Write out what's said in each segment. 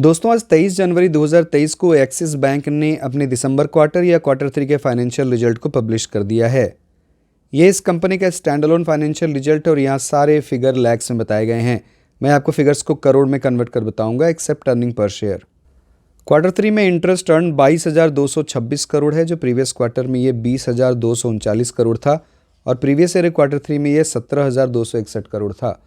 दोस्तों आज 23 जनवरी 2023 को एक्सिस बैंक ने अपने दिसंबर क्वार्टर या क्वार्टर 3 के फाइनेंशियल रिजल्ट को पब्लिश कर दिया है। ये इस कंपनी का स्टैंडअलोन फाइनेंशियल रिजल्ट और यहाँ सारे फिगर लैक्स में बताए गए हैं। मैं आपको फिगर्स को करोड़ में कन्वर्ट कर बताऊंगा except earning per share. Quarter 3 में इंटरेस्ट अर्न 22,226 करोड़ है, जो प्रीवियस क्वार्टर में ये 20,239 करोड़ था और प्रीवियस ईयर क्वार्टर 3 में ये 17,261 करोड़ था।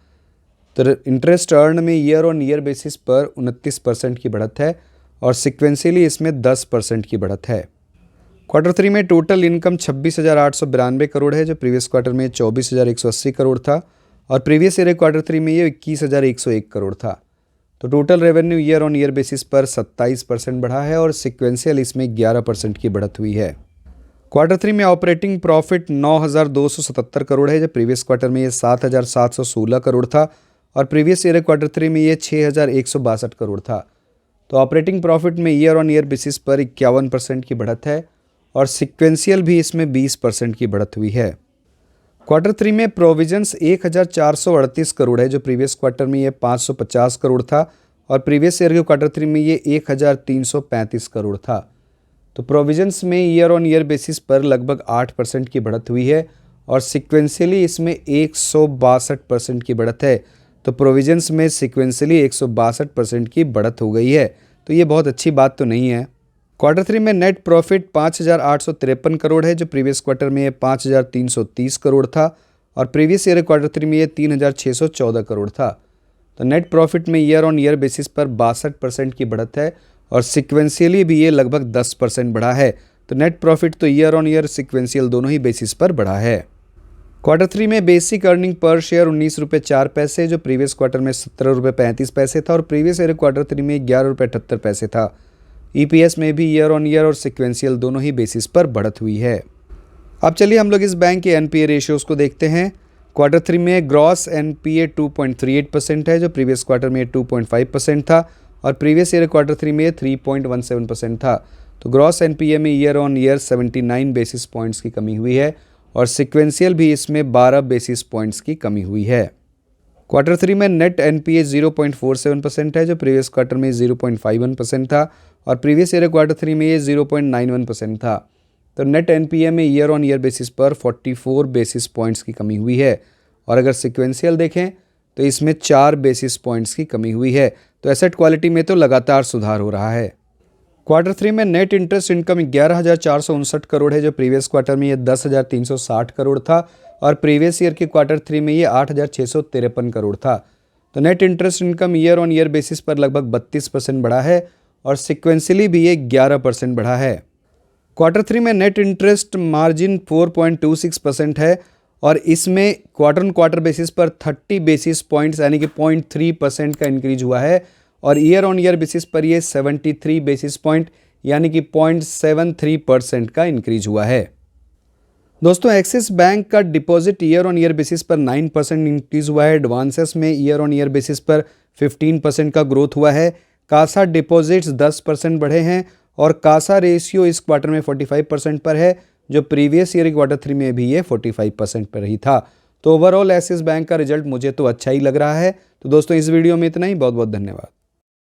तो इंटरेस्ट अर्न में ईयर ऑन ईयर बेसिस पर 29% की बढ़त है और सिक्वेंशियली इसमें 10% की बढ़त है। क्वार्टर 3 में टोटल इनकम 26,892 करोड़ है, जो प्रीवियस क्वार्टर में 24,180 करोड़ था और प्रीवियस ईयर क्वार्टर 3 में ये 21,101 करोड़ था। तो total revenue year on year basis पर 27% बढ़ा है और सिक्वेंशियल इसमें 11% की बढ़त हुई है। क्वार्टर 3 में ऑपरेटिंग प्रॉफिट 9,277 करोड़ है, जब प्रीवियस क्वार्टर में ये 7,716 करोड़ था और प्रीवियस ईयर क्वार्टर 3 में ये 6,162 करोड़ था। तो ऑपरेटिंग प्रॉफिट में ईयर ऑन ईयर बेसिस पर 51% की बढ़त है और सिक्वेंशियल भी इसमें 20% की बढ़त हुई है। क्वार्टर 3 में प्रोविजंस 1,438 करोड़ है, जो प्रीवियस क्वार्टर में ये 550 करोड़ था और प्रीवियस ईयर के क्वार्टर 3 में ये 1,335 करोड़ था। तो प्रोविजंस में ईयर ऑन ईयर बेसिस पर लगभग 8% की बढ़त हुई है और सिक्वेंशियली इसमें 162% की बढ़त है। तो प्रोविजंस में सिक्वेंशियली 162% की बढ़त हो गई है, तो ये बहुत अच्छी बात तो नहीं है। क्वार्टर 3 में नेट प्रॉफिट 5,853 करोड़ है, जो प्रीवियस क्वार्टर में ये 5,330 करोड़ था और प्रीवियस ईयर क्वार्टर 3 में ये 3,614 करोड़ था। तो नेट प्रॉफिट में ईयर ऑन ईयर बेसिस पर 62% की बढ़त है और सिक्वेंशियली भी ये लगभग 10% बढ़ा है। तो नेट प्रॉफिट तो ईयर ऑन ईयर सिक्वेंशियल दोनों ही बेसिस पर बढ़ा है। क्वार्टर 3 में बेसिक अर्निंग पर शेयर 19 रुपये 4 पैसे, जो प्रीवियस क्वार्टर में 17 रुपये 35 पैसे था और प्रीवियस ईयर क्वार्टर 3 में 11 रुपये 78 पैसे था। ईपीएस में भी ईयर ऑन ईयर और सिक्वेंशियल दोनों ही बेसिस पर बढ़त हुई है। अब चलिए हम लोग इस बैंक के एनपीए रेशियोज़ को देखते हैं। क्वार्टर 3 में ग्रॉस एनपीए 2.38% है, जो प्रीवियस क्वार्टर में 2.5% था और प्रीवियस ईयर क्वार्टर 3 में 3.17% था। तो ग्रॉस एनपीए में year on year 79 basis points की कमी हुई है और सिक्वेंशियल भी इसमें 12 बेसिस पॉइंट्स की कमी हुई है। क्वार्टर 3 में नेट एनपीए 0.47% है, जो प्रीवियस क्वार्टर में 0.51% था और प्रीवियस ईयर क्वार्टर 3 में ये 0.91% था। तो नेट एनपीए में ईयर ऑन ईयर बेसिस पर 44 बेसिस पॉइंट्स की कमी हुई है और अगर सिक्वेंशियल देखें तो इसमें 4 बेसिस पॉइंट्स की कमी हुई है। तो एसेट क्वालिटी में तो लगातार सुधार हो रहा है। क्वार्टर 3 में नेट इंटरेस्ट इनकम 11,459 करोड़ है, जो प्रीवियस क्वार्टर में ये 10,360 करोड़ था और प्रीवियस ईयर के क्वार्टर 3 में ये 8,653 करोड़ था। तो net interest income year on year basis पर लगभग 32% बढ़ा है और सिक्वेंशियली भी ये 11% बढ़ा है। क्वार्टर 3 में नेट इंटरेस्ट मार्जिन 4.26% है और इसमें क्वार्टर ऑन क्वार्टर बेसिस पर 30 बेसिस पॉइंट्स यानी कि 0.3% का इंक्रीज हुआ है और ईयर ऑन ईयर बेसिस पर ये 73 बेसिस पॉइंट यानी कि 0.73% का इंक्रीज हुआ है। दोस्तों एक्सिस बैंक का deposit year on year basis पर 9% इंक्रीज हुआ है। एडवांसेस में ईयर ऑन ईयर बेसिस पर 15% का ग्रोथ हुआ है। कासा डिपॉजिट्स 10% बढ़े हैं और कासा रेशियो इस क्वार्टर में 45% पर है, जो प्रीवियस ईयर क्वार्टर 3 में भी ये 45% पर ही था। तो ओवरऑल एक्सिस बैंक का रिजल्ट मुझे तो अच्छा ही लग रहा है। तो दोस्तों इस वीडियो में इतना ही। बहुत बहुत धन्यवाद।